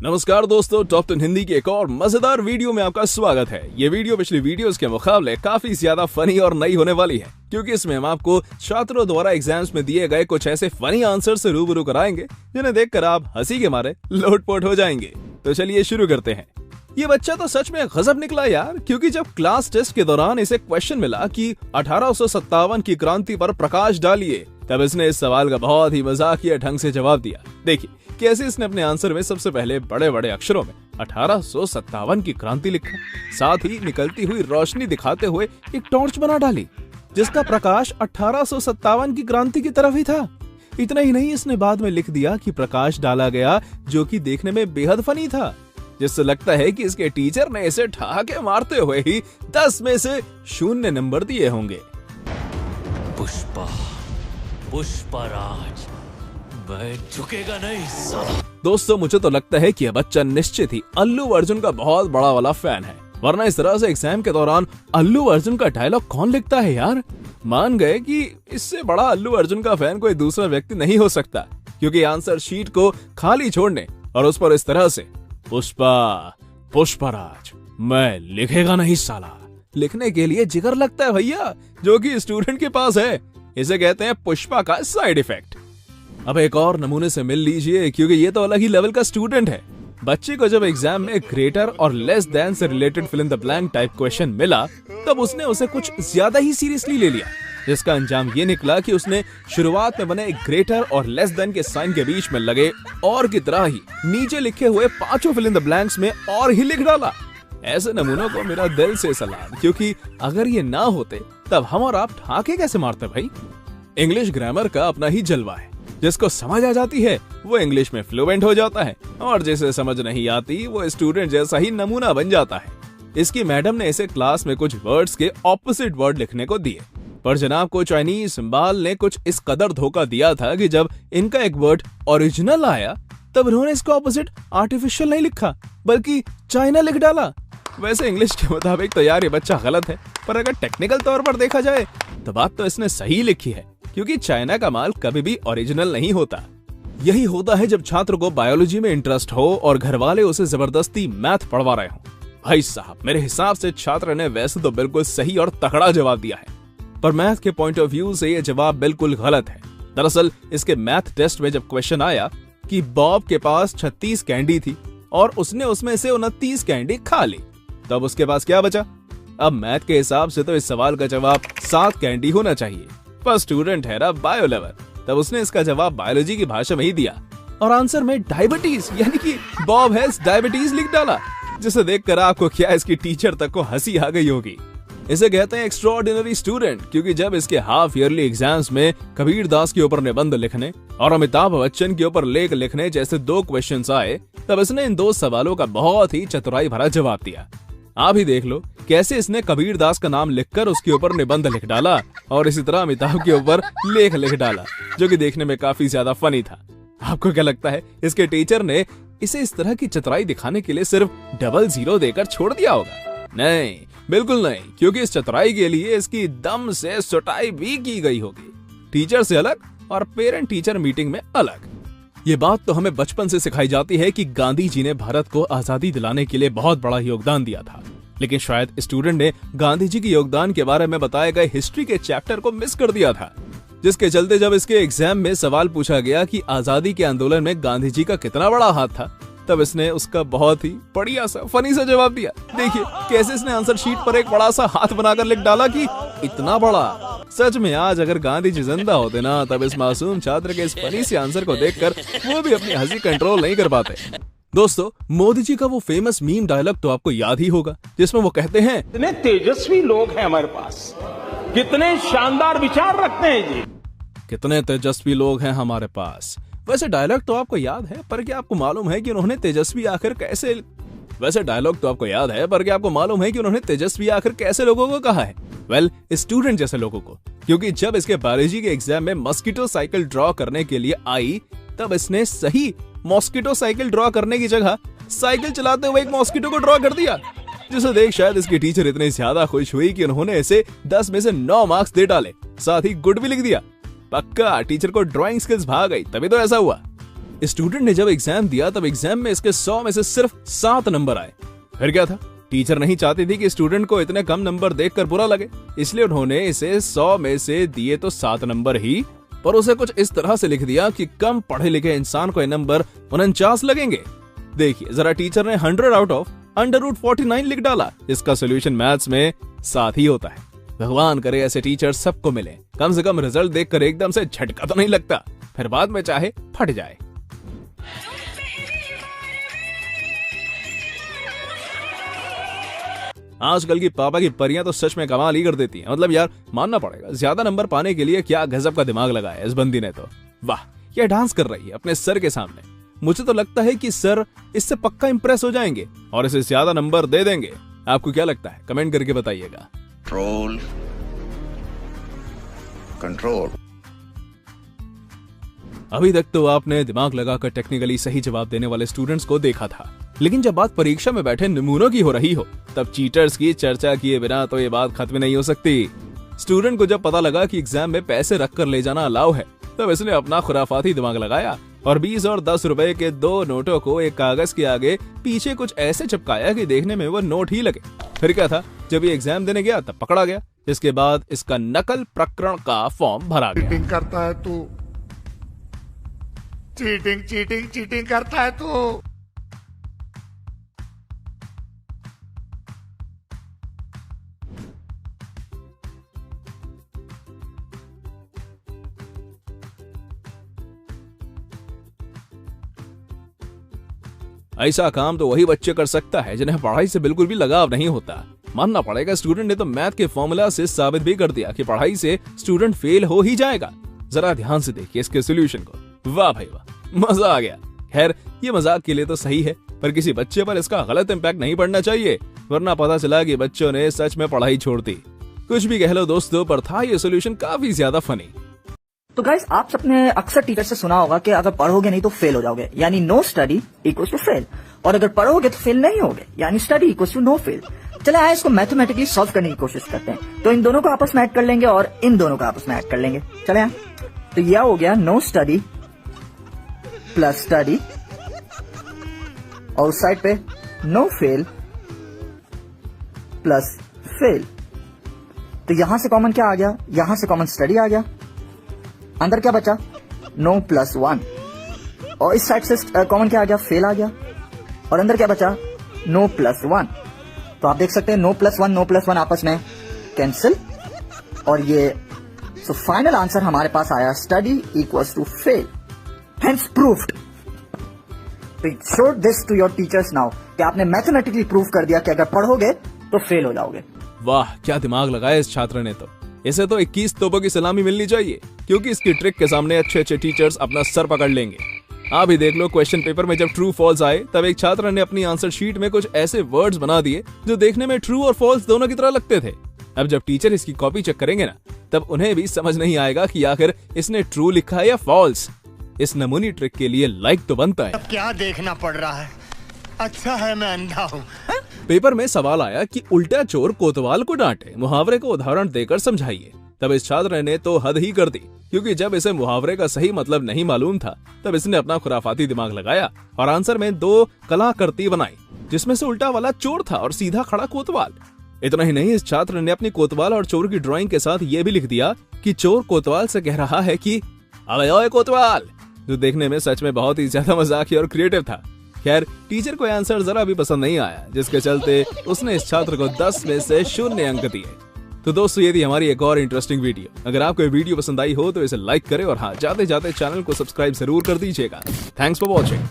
नमस्कार दोस्तों, टॉप 10 हिंदी के एक और मजेदार वीडियो में आपका स्वागत है। ये वीडियो पिछली वीडियोस के मुकाबले काफी ज्यादा फनी और नई होने वाली है, क्योंकि इसमें हम आपको छात्रों द्वारा एग्जाम्स में दिए गए कुछ ऐसे फनी आंसर से रूबरू कराएंगे जिन्हें देखकर आप हंसी के मारे लोटपोट हो जाएंगे। तो चलिए शुरू करते हैं। ये बच्चा तो सच में गजब निकला यार, क्योंकि जब क्लास टेस्ट के दौरान इसे क्वेश्चन मिला कि 1857 की क्रांति पर प्रकाश डालिए, तब इसने इस सवाल का बहुत ही मजाकिया ढंग से जवाब दिया। देखिए कैसे इसने अपने आंसर में सबसे पहले बड़े बड़े अक्षरों में 1857 की क्रांति लिखा, साथ ही निकलती हुई रोशनी दिखाते हुए एक टॉर्च बना डाली जिसका प्रकाश 1857 की क्रांति की तरफ ही था। इतना ही नहीं, इसने बाद में लिख दिया कि प्रकाश डाला गया, जो कि देखने में बेहद फनी था, जिससे लगता है कि इसके टीचर ने इसे ठहाके मारते हुए ही 10 में से 0 नंबर दिए होंगे। पुष्पराज, मैं झुकेगा नहीं साला। दोस्तों, मुझे तो लगता है कि यह बच्चा निश्चित ही अल्लू अर्जुन का बहुत बड़ा वाला फैन है, वरना इस तरह से एग्जाम के दौरान अल्लू अर्जुन का डायलॉग कौन लिखता है यार। मान गए कि इससे बड़ा अल्लू अर्जुन का फैन कोई दूसरा व्यक्ति नहीं हो सकता, क्योंकि आंसर शीट को खाली छोड़ने और उस पर इस तरह से पुष्पराज, मैं लिखेगा नहीं साला लिखने के लिए जिगर लगता है भैया, जो कि स्टूडेंट के पास है। इसे कहते हैं पुष्पा का साइड इफेक्ट। अब एक और नमूने से मिल लीजिए, क्योंकि ये तो अलग ही लेवल का स्टूडेंट है। बच्चे को जब एग्जाम में ग्रेटर और लेस देन से related fill in the blank type question मिला, तब उसने उसे कुछ ज्यादा ही सीरियसली ले लिया, जिसका अंजाम ये निकला कि उसने शुरुआत में बने ग्रेटर और लेस देन के साइन के बीच में लगे और की तरह ही नीचे लिखे हुए 5 फिल इन द ब्लैंक्स में और ही लिख डाला। ऐसे नमूनों को मेरा दिल से सलाम, क्योंकि अगर ये ना होते तब हम और आप ठाके कैसे मारते भाई। इंग्लिश ग्रामर का अपना ही जलवा है, जिसको समझ आ जाती है वो इंग्लिश में फ्लुएंट हो जाता है, और जिसे समझ नहीं आती वो स्टूडेंट जैसा ही नमूना बन जाता है। इसकी मैडम ने इसे क्लास में कुछ वर्ड्स के ऑपोजिट वर्ड लिखने को दिए, पर जनाब को चाइनीज सिंबल ने कुछ इस कदर धोखा दिया था कि जब इनका एक वर्ड ओरिजिनल आया, तब इन्होंने इसका ऑपोजिट आर्टिफिशियल नहीं लिखा बल्कि चाइना लिख डाला। वैसे इंग्लिश के मुताबिक तो यार ये बच्चा गलत है, पर अगर टेक्निकल तौर पर देखा जाए तो बात तो इसने सही लिखी है, क्योंकि चाइना का माल कभी भी ओरिजिनल नहीं होता। यही होता है जब छात्र को बायोलॉजी में इंटरेस्ट हो और घर वाले उसे जबरदस्ती मैथ पढ़वा रहे हो। भाई साहब, मेरे हिसाब से छात्र ने वैसे तो बिल्कुल सही और तगड़ा जवाब दिया है, पर मैथ के पॉइंट ऑफ व्यू से ये जवाब बिल्कुल गलत है। दरअसल इसके मैथ टेस्ट में जब क्वेश्चन आया कि बॉब के पास 36 कैंडी थी और उसने उसमें से 29 कैंडी खा ली, तब उसके पास क्या बचा। अब मैथ के हिसाब से तो इस सवाल का जवाब 7 कैंडी होना चाहिए, पर स्टूडेंट है ना बायो लेवल, तब उसने इसका जवाब बायोलॉजी की भाषा में ही दिया और आंसर में डायबिटीज यानी कि बॉब हैज डायबिटीज लिख डाला, जिसे देखकर आपको क्या इसकी टीचर तक को हंसी आ गई होगी। इसे कहते हैं एक्स्ट्राऑर्डिनरी स्टूडेंट, क्योंकि जब इसके हाफ ईयरली एग्जाम्स में कबीर दास के ऊपर निबंध लिखने और अमिताभ बच्चन के ऊपर लेख लिखने जैसे 2 क्वेश्चंस आए, तब इसने इन 2 सवालों का बहुत ही चतुराई भरा जवाब दिया। आप ही देख लो कैसे इसने कबीर दास का नाम लिखकर उसके ऊपर निबंध लिख डाला और इसी तरह अमिताभ के ऊपर लेख लिख डाला, जो कि देखने में काफी ज्यादा फनी था। आपको क्या लगता है इसके टीचर ने इसे इस तरह की चतुराई दिखाने के लिए सिर्फ 00 देकर छोड़ दिया होगा? नहीं, बिल्कुल नहीं, क्योंकि इस चतुराई के लिए इसकी दम से सुटाई भी की गई होगी, टीचर से अलग और पेरेंट टीचर मीटिंग में अलग। ये बात तो हमें बचपन से सिखाई जाती है कि गांधी जी ने भारत को आजादी दिलाने के लिए बहुत बड़ा योगदान दिया था, लेकिन शायद स्टूडेंट ने गांधी जी के योगदान के बारे में बताए गए हिस्ट्री के चैप्टर को मिस कर दिया था, जिसके चलते जब इसके एग्जाम में सवाल पूछा गया कि आजादी के आंदोलन में गांधी जी का कितना बड़ा हाथ था, तब इसने उसका बहुत ही बढ़िया सा फनी सा जवाब दिया। देखिए कैसे इसने आंसर शीट पर एक बड़ा सा हाथ बनाकर लिख डाला कि इतना बड़ा। सच में आज अगर गांधी जी जिंदा होते ना, तब इस मासूम छात्र के इस फनी से आंसर को देखकर वो भी अपनी हंसी कंट्रोल नहीं कर पाते। दोस्तों, मोदी जी का वो फेमस मीम डायलॉग तो आपको याद ही होगा, जिसमें वो कहते हैं, कितने तेजस्वी लोग हैं हमारे पास, कितने शानदार विचार रखते हैं जी, कितने तेजस्वी लोग हैं हमारे पास। वैसे डायलॉग तो आपको याद है, पर क्या आपको मालूम है कि उन्होंने तेजस्वी आखिर कैसे लोगों को कहा है? वेल, स्टूडेंट जैसे लोगों को, क्योंकि जब इसके बायोलॉजी के एग्जाम में मॉस्किटो साइकिल ड्रॉ करने के लिए आई, तब इसने सही मॉस्किटो साइकिल ड्रॉ करने की जगह साइकिल चलाते हुए एक मॉस्किटो को ड्रॉ कर दिया, जिसे देख शायद इसकी टीचर इतनी ज्यादा खुश हुई कि उन्होंने इसे 10 में से 9 मार्क्स दे डाले, साथ ही गुड भी लिख दिया। पक्का टीचर को ड्राइंग स्किल्स भाग गई, तभी तो ऐसा हुआ। स्टूडेंट ने जब एग्जाम दिया तब एग्जाम में इसके 100 में से सिर्फ 7 नंबर आए। फिर क्या था, टीचर नहीं चाहती थी कि स्टूडेंट को इतने कम नंबर देखकर बुरा लगे, इसलिए उन्होंने इसे 100 में से दिए तो 7 नंबर ही, पर उसे कुछ इस तरह से लिख दिया कि कम पढ़े लिखे इंसान को ये नंबर 49 लगेंगे। देखिए जरा, टीचर ने 100 आउट ऑफ √49 लिख डाला। इसका सोल्यूशन मैथ्स में 7 ही होता है। भगवान करे ऐसे टीचर सबको मिले, कम से कम रिजल्ट देखकर एकदम से झटका तो नहीं लगता, फिर बाद में चाहे फट जाए। आजकल की पापा की परियां तो सच में कमाल ही कर देती हैं। मतलब यार मानना पड़ेगा, ज्यादा नंबर पाने के लिए क्या गजब का दिमाग लगाया इस बंदी ने तो। वाह, ये डांस कर रही है अपने सर के सामने। मुझे तो लगता है कि सर इससे पक्का इंप्रेस हो जाएंगे और इसे ज्यादा नंबर दे देंगे। आपको क्या लगता है, कमेंट करके बताइएगा। कंट्रोल। अभी तक तो आपने दिमाग लगाकर टेक्निकली सही जवाब देने वाले स्टूडेंट्स को देखा था, लेकिन जब बात परीक्षा में बैठे नमूनों की हो रही हो तब चीटर्स की चर्चा किए बिना तो ये बात खत्म नहीं हो सकती। स्टूडेंट को जब पता लगा कि एग्जाम में पैसे रखकर ले जाना अलाउ है, तब इसने अपना खुराफाती दिमाग लगाया और 20 और 10 रुपए के 2 नोटों को एक कागज के आगे पीछे कुछ ऐसे चिपकाया कि देखने में वो नोट ही लगे। फिर क्या था, जब ये एग्जाम देने गया तब पकड़ा गया। इसके बाद इसका नकल प्रकरण का फॉर्म भरा गया। चीटिंग करता है तू, चीटिंग करता है तू। ऐसा काम तो वही बच्चे कर सकता है जिन्हें पढ़ाई से बिल्कुल भी लगाव नहीं होता। मानना पड़ेगा, स्टूडेंट ने तो मैथ के फॉर्मूला से साबित भी कर दिया कि पढ़ाई से स्टूडेंट फेल हो ही जाएगा। जरा ध्यान से देखिए इसके सोल्यूशन को। वाह भाई वाह, मजा आ गया। खैर ये मजाक के लिए तो सही है, पर किसी बच्चे पर इसका गलत इम्पैक्ट नहीं पड़ना चाहिए, वरना पता चला कि बच्चों ने सच में पढ़ाई छोड़ दी। कुछ भी कह लो दोस्तों, पर था ये सोल्यूशन काफी ज्यादा फनी। तो गाइस, आप सबने अक्सर टीचर से सुना होगा कि अगर पढ़ोगे नहीं तो फेल हो जाओगे, यानी no study equals to fail, और अगर पढ़ोगे तो फेल नहीं होगे, यानी study equals to no fail. चले आए इसको मैथमेटिकली सॉल्व करने की कोशिश करते हैं। तो इन दोनों को आपस में ऐड कर लेंगे और इन दोनों को आपस में ऐड कर लेंगे। चले आए, तो यह हो गया नो स्टडी प्लस स्टडी, और उस साइड पे नो फेल प्लस फेल। तो यहां से कॉमन क्या आ गया, यहां से कॉमन स्टडी आ गया, अंदर क्या बचा, नो प्लस 1, और इस साइड से कॉमन क्या आ गया, फेल आ गया, और अंदर क्या बचा, नो प्लस 1। तो आप देख सकते हैं नो प्लस वन आपस में कैंसिल, और ये सो फाइनल आंसर हमारे पास आया study equals to fail, hence proved. Show this to your teachers now कि आपने मैथमेटिकली प्रूव कर दिया कि अगर पढ़ोगे तो फेल हो जाओगे। वाह, क्या दिमाग लगाया इस छात्र ने तो। इसे तो 21 तोपों की सलामी मिलनी चाहिए, क्योंकि इसकी ट्रिक के सामने अच्छे अच्छे टीचर्स अपना सर पकड़ लेंगे। आप ही देख लो, क्वेश्चन पेपर में जब ट्रू फॉल्स आए तब एक छात्र ने अपनी आंसर शीट में कुछ ऐसे वर्ड्स बना दिए जो देखने में ट्रू और फॉल्स दोनों की तरह लगते थे। अब जब टीचर इसकी कॉपी चेक करेंगे ना, तब उन्हें भी समझ नहीं आएगा कि आखिर इसने ट्रू लिखा है या फॉल्स। इस नमूनी ट्रिक के लिए लाइक तो बनता है। अब क्या देखना पड़ रहा है, अच्छा है मैं अंधा हूँ। पेपर में सवाल आया कि उल्टा चोर कोतवाल को डांटे, मुहावरे को उदाहरण देकर समझाइए। तब इस छात्र ने तो हद ही कर दी, क्योंकि जब इसे मुहावरे का सही मतलब नहीं मालूम था, तब इसने अपना खुराफाती दिमाग लगाया और आंसर में 2 कलाकृति बनाई, जिसमें से उल्टा वाला चोर था और सीधा खड़ा कोतवाल। इतना ही नहीं, इस छात्र ने अपनी कोतवाल और चोर की ड्राइंग के साथ ये भी लिख दिया कि चोर कोतवाल से कह रहा है कि अबे ओए कोतवाल, जो देखने में सच में बहुत ही ज्यादा मजाकिया और क्रिएटिव था। खैर टीचर को आंसर जरा भी पसंद नहीं आया, जिसके चलते उसने इस छात्र को 10 में से 0 अंक दिए। तो दोस्तों, ये थी हमारी एक और इंटरेस्टिंग वीडियो। अगर आपको ये वीडियो पसंद आई हो तो इसे लाइक करें, और हाँ, जाते जाते चैनल को सब्सक्राइब जरूर कर दीजिएगा। Thanks for watching.